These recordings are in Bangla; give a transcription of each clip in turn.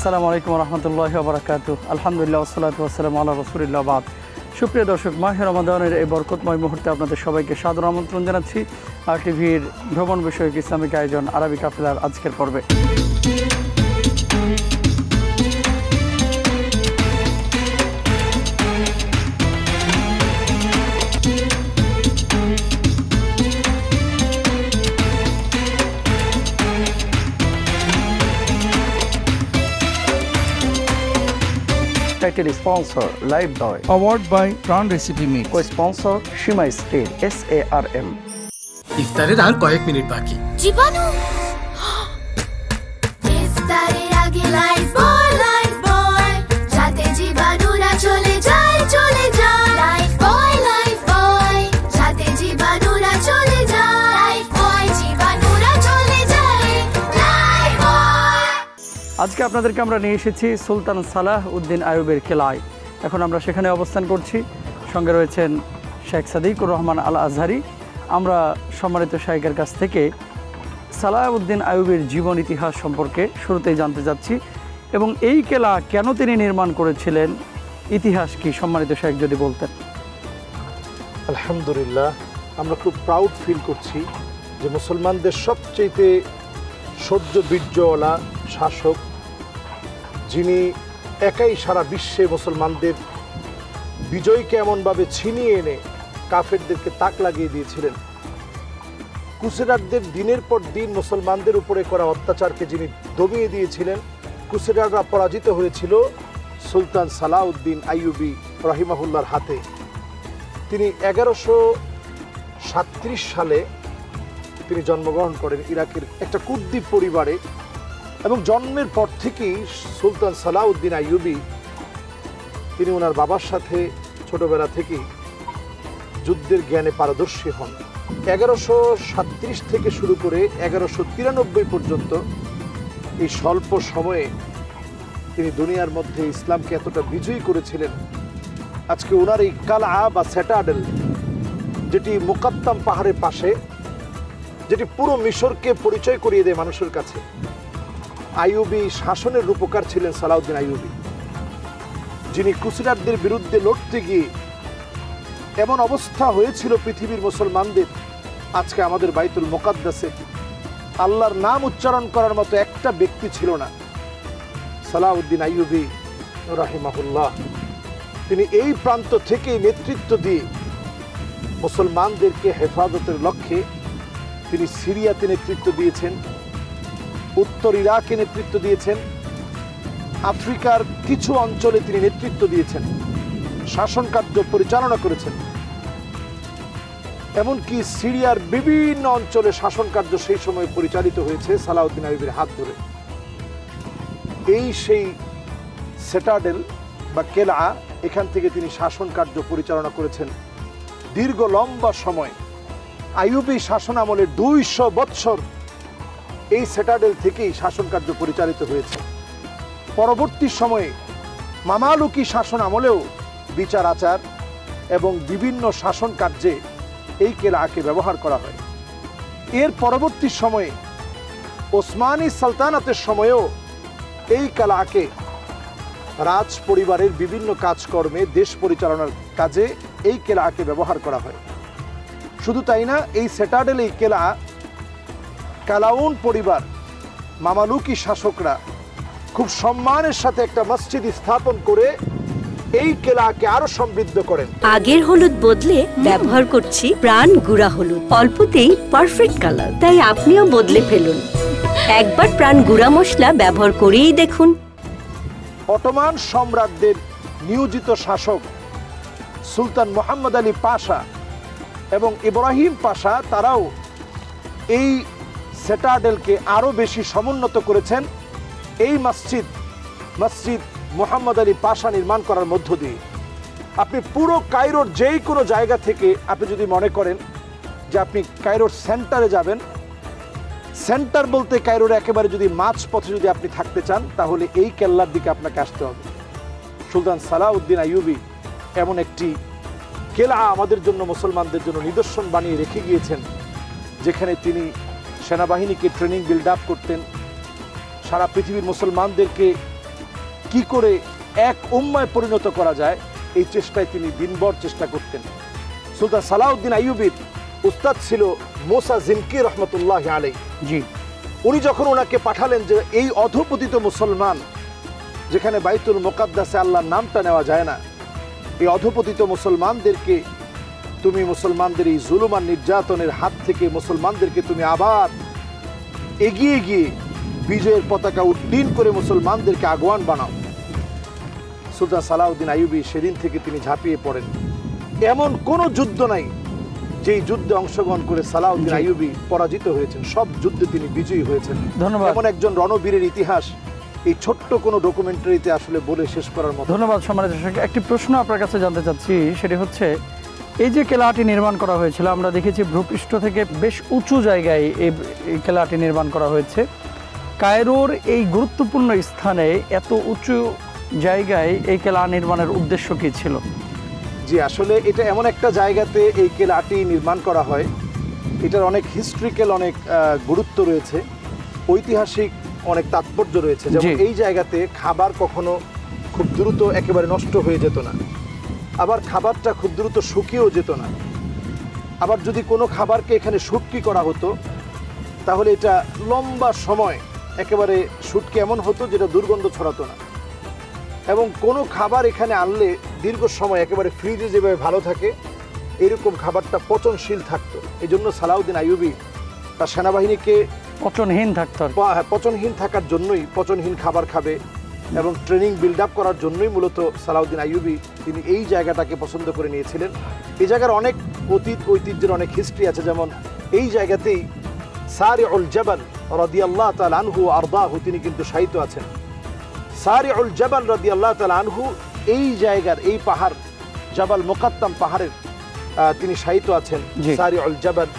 আসসালামু আলাইকুম রহমতুল্লাহি ওয়া বারাকাতুহু। আলহামদুলিল্লাহ ওয়াসসালাতু ওয়াসসালামু আলা রাসূলিল্লাহ বাদ। সুপ্রিয় দর্শক, মাহে রমাদানের এই বরকতময় মুহূর্তে আপনাদের সবাইকে সাদর আমন্ত্রণ জানাচ্ছি আর টিভির ভ্রমণ বিষয়ক ইসলামিক আয়োজন আরবি কাফেলার আজকের পর্বে। Title sponsor Live Boy. Award by Prawn Recipe Mix. Co-sponsor Shima Steel SARM. ইফতারের আর কয়েক মিনিট বাকি। জীবাণু ইফতারের আগে লাইফ বয় যাতে জীবাণুরা চলে যায় লাইফ বয় যাতে জীবাণুরা চলে যায় লাইফ বয় জীবাণুরা চলে যায় লাইফ বয়। আজকে আপনাদেরকে আমরা নিয়ে এসেছি সুলতান সালাহ উদ্দিন আইয়ুবের কেলায়। এখন আমরা সেখানে অবস্থান করছি। সঙ্গে রয়েছেন শেখ সাদিকুর রহমান আল আজহারি। আমরা সম্মানিত শাইখের কাছ থেকে সালাহ উদ্দিন আইয়ুবের জীবন ইতিহাস সম্পর্কে শুরুতেই জানতে যাচ্ছি এবং এই কেলা কেন তিনি নির্মাণ করেছিলেন, ইতিহাস কি, সম্মানিত শাইখ যদি বলতেন। আলহামদুলিল্লাহ, আমরা খুব প্রাউড ফিল করছি যে মুসলমানদের সবচেয়ে সহ্য বীর্যওয়ালা শাসক, যিনি একাই সারা বিশ্বে মুসলমানদের বিজয়কে এমনভাবে ছিনিয়ে এনে কাফেরদেরকে তাক লাগিয়ে দিয়েছিলেন। ক্রুসেডারদের দিনের পর দিন মুসলমানদের উপরে করা অত্যাচারকে যিনি দমিয়ে দিয়েছিলেন, ক্রুসেডাররা পরাজিত হয়েছিল সুলতান সালাহ উদ্দিন আইয়ুবী রাহিমাহুল্লাহর হাতে। তিনি 1137 সালে তিনি জন্মগ্রহণ করেন ইরাকের একটা কুর্দি পরিবারে এবং জন্মের পর থেকেই সুলতান সালাহ উদ্দিন আইয়ুবী তিনি ওনার বাবার সাথে ছোটবেলা থেকেই যুদ্ধের জ্ঞানে পারদর্শী হন। 1137 থেকে শুরু করে 1193 পর্যন্ত এই স্বল্প সময়ে তিনি দুনিয়ার মধ্যে ইসলামকে এতটা বিজয়ী করেছিলেন। আজকে ওনার এই কালা বা সেটাডেল, যেটি মুকাত্তাম পাহাড়ের পাশে, যেটি পুরো মিশরকে পরিচয় করিয়ে দেয় মানুষের কাছে, আইয়ুবী শাসনের রূপকার ছিলেন সালাউদ্দিন আইয়ুবী, যিনি ক্রুসেডারদের বিরুদ্ধে লড়তে গিয়ে এমন অবস্থা হয়েছিল পৃথিবীর মুসলমানদের, আজকে আমাদের বাইতুল মুকাদ্দাসে আল্লাহর নাম উচ্চারণ করার মতো একটা ব্যক্তি ছিল না। সালাউদ্দিন আইয়ুবী রাহিমাহুল্লাহ তিনি এই প্রান্ত থেকে নেতৃত্ব দিয়ে মুসলমানদেরকে হেফাজতের লক্ষ্যে তিনি সিরিয়াতে নেতৃত্ব দিয়েছেন, উত্তর ইরাকে নেতৃত্ব দিয়েছেন, আফ্রিকার কিছু অঞ্চলে তিনি নেতৃত্ব দিয়েছেন, শাসন কার্য পরিচালনা করেছেন। এমনকি সিরিয়ার বিভিন্ন অঞ্চলে শাসন কার্য সেই সময় পরিচালিত হয়েছে সালাউদ্দিন আইয়ুবীর হাত ধরে। এই সেই সেটাডেল বা কেলা, এখান থেকে তিনি শাসন কার্য পরিচালনা করেছেন দীর্ঘ লম্বা সময়। আইয়ুবী শাসন আমলে 200 বৎসর এই সেটাডেল থেকেই শাসন কার্য পরিচালিত হয়েছে। পরবর্তী সময়ে মামালুকি শাসন আমলেও বিচার আচার এবং বিভিন্ন শাসন কার্যে এই কেলাকে ব্যবহার করা হয়। এর পরবর্তী সময়ে ওসমানী সালতানাতের সময়েও এই কেলাকে রাজ পরিবারের বিভিন্ন কাজকর্মে, দেশ পরিচালনার কাজে এই কেলাকে ব্যবহার করা হয়। শুধু তাই না, এই সেটাডেল, এই কেলা, কালাউন পরিবার, মামালুকি শাসকরা খুব সম্মানের সাথে একটা মসজিদ স্থাপন করে এই কেলাকে আরো সমৃদ্ধ করেন। আগের হলুদ বদলে ব্যবহার করছি প্রাণ গুঁড়া হলুদ, অল্পতেই পারফেক্ট কালার, তাই আপনিও বদলে ফেলুন। একবার প্রাণ গুঁড়া মশলা ব্যবহার করেই দেখুন। অটোমান সম্রাটদের নিয়োজিত শাসক সুলতান মোহাম্মদ আলী পাশা এবং ইব্রাহিম পাশা, তারাও এই সেটাডেলকে আরো বেশি সমুন্নত করেছেন এই মসজিদ মোহাম্মদ আলী পাশা নির্মাণ করার মধ্য দিয়ে। আপনি পুরো কায়রোর যেই কোনো জায়গা থেকে আপনি যদি মনে করেন যে আপনি কায়রোর সেন্টারে যাবেন, সেন্টার বলতে কায়রোর একেবারে যদি মাঝ পথে যদি আপনি থাকতে চান, তাহলে এই কেল্লার দিকে আপনাকে আসতে হবে। সুলতান সালাহ উদ্দিন আইয়ুবী এমন একটি কেলা আমাদের জন্য, মুসলমানদের জন্য নিদর্শন বানিয়ে রেখে গিয়েছেন, যেখানে তিনি সেনাবাহিনীকে ট্রেনিং বিল্ড আপ করতেন, সারা পৃথিবীর মুসলমানদেরকে কি করে এক উম্মায় পরিণত করা যায়, এই চেষ্টায় তিনি দিনভর চেষ্টা করতেন। সুলতান সালাউদ্দিন আইয়ুবীর উস্তাদ ছিল মুসা জিনকি রহমতুল্লাহ আলাইহি। জি, উনি যখন ওনাকে পাঠালেন যে এই অধপতিত মুসলমান, যেখানে বাইতুল মুকাদ্দাসে আল্লাহর নামটা নেওয়া যায় না, এই অধপতিত মুসলমানদেরকে তুমি মুসলমানদের এই জুলুম আর নির্যাতনের হাত থেকে মুসলমানদেরকে তুমি আবার এগিয়ে গিয়ে বিজয়ের পতাকা উড্ডীন করে মুসলমানদেরকে আগুয়ান বানাও। সুলতান সালাউদ্দিন আইয়ুবী সেদিন থেকে তিনি ঝাঁপিয়ে পড়েন। এমন কোন যুদ্ধ নাই যেই যুদ্ধে অংশগ্রহণ করে সালাউদ্দিন আইয়ুবী পরাজিত হয়েছেন, সব যুদ্ধে তিনি বিজয়ী হয়েছেন। ধন্যবাদ। এমন একজন রণবীরের ইতিহাস এই ছোট্ট কোনো ডকুমেন্টারিতে আসলে বলে শেষ করার মতো। ধন্যবাদ সম্মানিত দর্শক। একটি প্রশ্ন আপনার কাছে জানতে চাচ্ছি, সেটি হচ্ছে এই যে কেলাটি নির্মাণ করা হয়েছিল, আমরা দেখেছি ভূপৃষ্ঠ থেকে বেশ উঁচু জায়গায় এই কেলাটি নির্মাণ করা হয়েছে। কায়রোর এই গুরুত্বপূর্ণ স্থানে এত উঁচু জায়গায় এই কেলা নির্মাণের উদ্দেশ্য কী ছিল? জি, আসলে এটা এমন একটা জায়গাতে এই কেলাটি নির্মাণ করা হয়, এটার অনেক হিস্ট্রিক্যাল অনেক গুরুত্ব রয়েছে, ঐতিহাসিক অনেক তাৎপর্য রয়েছে। যেমন এই জায়গাতে খাবার কখনো খুব দ্রুত একেবারে নষ্ট হয়ে যেত না, আবার খাবারটা খুব দ্রুত শুকিয়েও যেত না। আবার যদি কোনো খাবারকে এখানে শুটকি করা হতো, তাহলে এটা লম্বা সময় একেবারে শুটকি এমন হতো যেটা দুর্গন্ধ ছড়াতো না। এবং কোনো খাবার এখানে আনলে দীর্ঘ সময় একেবারে ফ্রিজে যেভাবে ভালো থাকে, এরকম খাবারটা পচনশীল থাকতো। এই জন্য সালাউদ্দিন আইয়ুবী তার সেনাবাহিনীকে পচনহীন থাকতো, পচনহীন থাকার জন্যই পচনহীন খাবার খাবে এবং ট্রেনিং বিল্ড আপ করার জন্যই মূলত সালাউদ্দিন আইয়ুবী তিনি এই জায়গাটাকে পছন্দ করে নিয়েছিলেন। এই জায়গার অনেক ঐতিহ্যের অনেক হিস্ট্রি আছে। যেমন এই জায়গাতেই সারিউল জাবাল রাদিয়াল্লাহু তাআলা আনহু আরদাহু তিনি কিন্তু শায়িত আছেন। সারিউল জাবাল রাদিয়াল্লাহু তাআলা আনহু এই জায়গার এই পাহাড় জাবাল মুকাত্তাম পাহাড়ের তিনি শায়িত আছেন। সারিউল জাবাল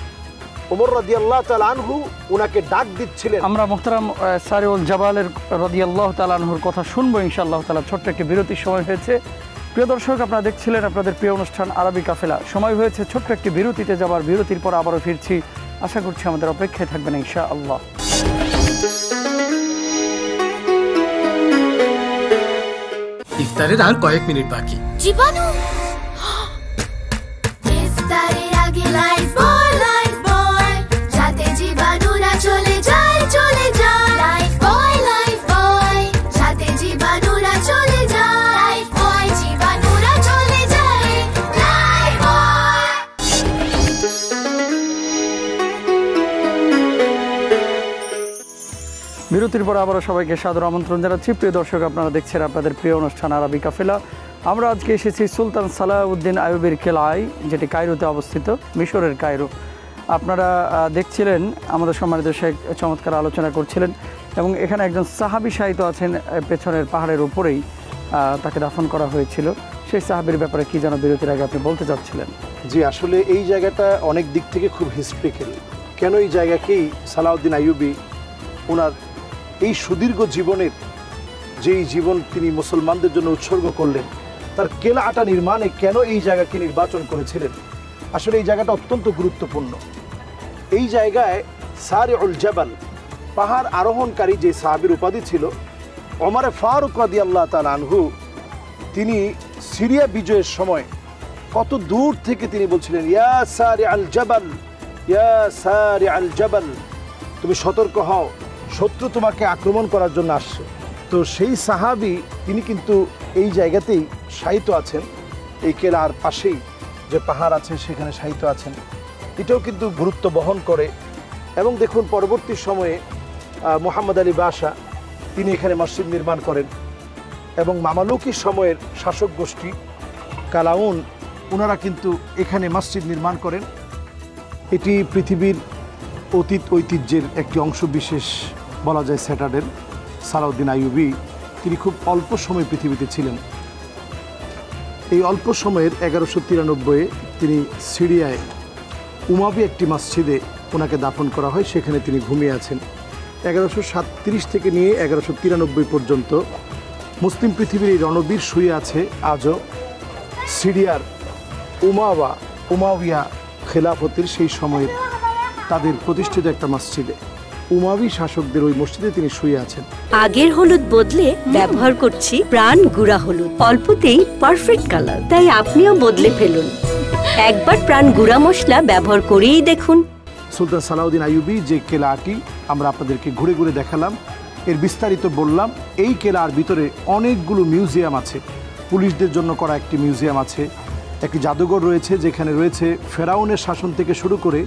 ওমর রাদিয়াল্লাহু তাআলা আনহু উনাকে ডাক দিচ্ছিলেন। আমরা মুহতারাম সারিউল জাবালের রাদিয়াল্লাহু তাআলা আনহুর কথা শুনবো ইনশাআল্লাহ তাআলা। ছোট্ট একটি বিরতির সময় হয়েছে। প্রিয় দর্শক, আপনারা দেখছিলেন আপনাদের প্রিয় অনুষ্ঠান আরবি কাফেলা। সময় হয়েছে ছোট্ট একটি বিরতিতে যাবার। বিরতির পর আবারও ফিরছি। আশা করছি আমাদের অপেক্ষায় থাকবেন ইনশাআল্লাহ। ইফতারের আর কয়েক মিনিট বাকি। জীবাণু ইফতারের আগে লাইফবয় লাইফবয়, যাতে জীবাণুরা চলে যায় চলে যায়। লাইফবয় যাতে জীবাণুরা চলে যায়। লাইফবয় জীবাণুরা চলে যায়। লাইফবয়। বিরতির পর আবারও সবাইকে সাদর আমন্ত্রণ জানাচ্ছি। প্রিয় দর্শক, আপনারা দেখছেন আপনাদের প্রিয় অনুষ্ঠান আরবি কাফেলা। আমরা আজকে এসেছি সুলতান সালাউদ্দিন আইয়ুবীর কেলায়, যেটি কায়রোতে অবস্থিত, মিশরের কায়রো। আপনারা দেখছিলেন আমাদের সম্মানিত শেখ চমৎকার আলোচনা করছিলেন এবং এখানে একজন সাহাবী শায়িত আছেন পেছনের পাহাড়ের উপরেই, তাকে দাফন করা হয়েছিল। সেই সাহাবীর ব্যাপারে কি যেন বিরতির আগে আপনি বলতে চাচ্ছিলেন? জি, আসলে এই জায়গাটা অনেক দিক থেকে খুব হিস্ট্রিক্যাল। কেন এই জায়গাকেই সালাউদ্দিন আইয়ুবী ওনার এই সুদীর্ঘ জীবনের যেই জীবন তিনি মুসলমানদের জন্য উৎসর্গ করলেন, তার কেলাটা নির্মাণে কেন এই জায়গাকে নির্বাচন করেছিলেন? আসলে এই জায়গাটা অত্যন্ত গুরুত্বপূর্ণ। এই জায়গায় সারিউল জাবাল পাহাড় আরোহণকারী যে সাহাবীর উপাধি ছিল, ওমরে ফারুক রাদিয়াল্লাহু তাআলা আনহু, তিনি সিরিয়া বিজয়ের সময় কত দূর থেকে তিনি বলছিলেন, ইয়া সারিউল জাবাল, ইয়া সারিউল জাবাল, তুমি সতর্ক হও, শত্রু তোমাকে আক্রমণ করার জন্য আসছে। তো সেই সাহাবী তিনি কিন্তু এই জায়গাতেই শায়িত আছেন, এই কেলার পাশেই যে পাহাড় আছে সেখানে শায়িত আছেন। এটাও কিন্তু গুরুত্ব বহন করে। এবং দেখুন, পরবর্তী সময়ে মুহাম্মদ আলী বাশা তিনি এখানে মসজিদ নির্মাণ করেন এবং মামালুকি সময়ের শাসক গোষ্ঠী কালাউন ওনারা কিন্তু এখানে মসজিদ নির্মাণ করেন। এটি পৃথিবীর অতীত ঐতিহ্যের একটি অংশ বিশেষ বলা যায় স্যাটার্ডের। সালাউদ্দিন আইয়ুবী তিনি খুব অল্প সময় পৃথিবীতে ছিলেন। এই অল্প সময়ের 1193-এ তিনি সিরিয়ায় উমাবি একটি মসজিদে ওনাকে দাফন করা হয়, সেখানে তিনি ঘুমিয়ে আছেন। 1137 থেকে নিয়ে 1193 পর্যন্ত মুসলিম পৃথিবীর এই রণবীর শুয়ে আছে আজও সিরিয়ার উমাউয়া খেলাফতের সেই সময়ের তাদের প্রতিষ্ঠিত একটা মসজিদে। উমাবি শাসকদের ওই মসজিদে তিনি শুয়ে আছেন। আগের হলুদ বদলে ব্যবহার করছি প্রাণ গুঁড়া হলুদ। অল্পতেই পারফেক্ট কালার, তাই আপনিও বদলে ফেলুন। একবার প্রাণ গুঁড়া মশলা ব্যবহার করেই দেখুন। সুলতান সালাউদ্দিন আইয়ুবী যে কেলাটি আমরা আপনাদেরকে ঘুরে ঘুরে দেখালাম, এর বিস্তারিত বললাম। এই কেলার ভিতরে অনেকগুলো মিউজিয়াম আছে। পুলিশদের জন্য করা একটি মিউজিয়াম আছে, একটি জাদুঘর রয়েছে যেখানে রয়েছে ফেরাউনের শাসন থেকে শুরু করে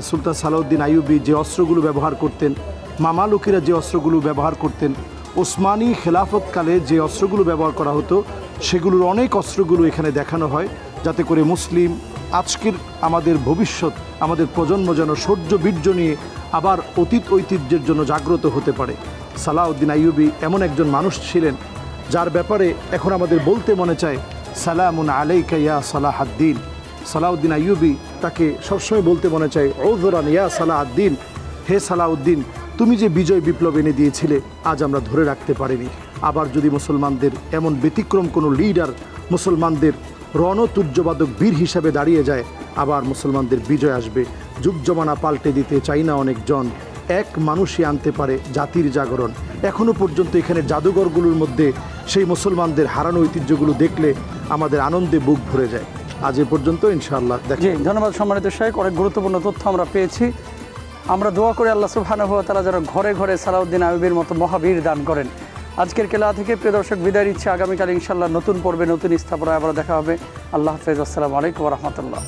সুলতান সালাউদ্দিন আইয়ুবী যে অস্ত্রগুলো ব্যবহার করতেন, মামালুকিরা যে অস্ত্রগুলো ব্যবহার করতেন, ওসমানী খেলাফতকালে যে অস্ত্রগুলো ব্যবহার করা হতো, সেগুলোর অনেক অস্ত্রগুলো এখানে দেখানো হয়, যাতে করে মুসলিম আজকের আমাদের ভবিষ্যৎ, আমাদের প্রজন্ম যেন শৌর্য বীর্য নিয়ে আবার অতীত ঐতিহ্যের জন্য জাগ্রত হতে পারে। সালাউদ্দিন আইয়ুবী এমন একজন মানুষ ছিলেন যার ব্যাপারে এখন আমাদের বলতে মনে চায়, সালামুন আলাইকা ইয়া সালাহাদ্দিন। সালাউদ্দিন আইয়ুবী, তাকে সবসময় বলতে মনে চায়, ঔযরান ইয়া সালাহাদ্দিন, হে সালাউদ্দিন, তুমি যে বিজয় বিপ্লব এনে দিয়েছিলে আজ আমরা ধরে রাখতে পারিনি। আবার যদি মুসলমানদের এমন ব্যতিক্রম কোনো লিডার মুসলমানদের রণতুর্যবাদক বীর হিসাবে দাঁড়িয়ে যায়, আবার মুসলমানদের বিজয় আসবে। যুগ জমানা পাল্টে দিতে চাই না অনেকজন, এক মানুষই আনতে পারে জাতির জাগরণ। এখনও পর্যন্ত এখানে জাদুঘরগুলোর মধ্যে সেই মুসলমানদের হারানো ঐতিহ্যগুলো দেখলে আমাদের আনন্দে বুক ভরে যায়। আজ এ পর্যন্ত, ইনশাআল্লাহ জি, ধন্যবাদ সম্মানিত শাইখ। অনেক গুরুত্বপূর্ণ তথ্য আমরা পেয়েছি। আমরা দোয়া করি আল্লাহ সুবহানাহু ওয়া তাআলা যেন ঘরে ঘরে সালাউদ্দিন আইয়ুবীর মতো মহাবীর দান করেন। আজকের কেলা থেকে প্রিয় দর্শক বিদায় নিচ্ছে। আগামীকাল ইনশাআল্লাহ নতুন পর্বে নতুন স্থাপনায় আবার দেখা হবে। আল্লাহ হাফেজ। আসসালামু আলাইকুম ওয়া রাহমাতুল্লাহ।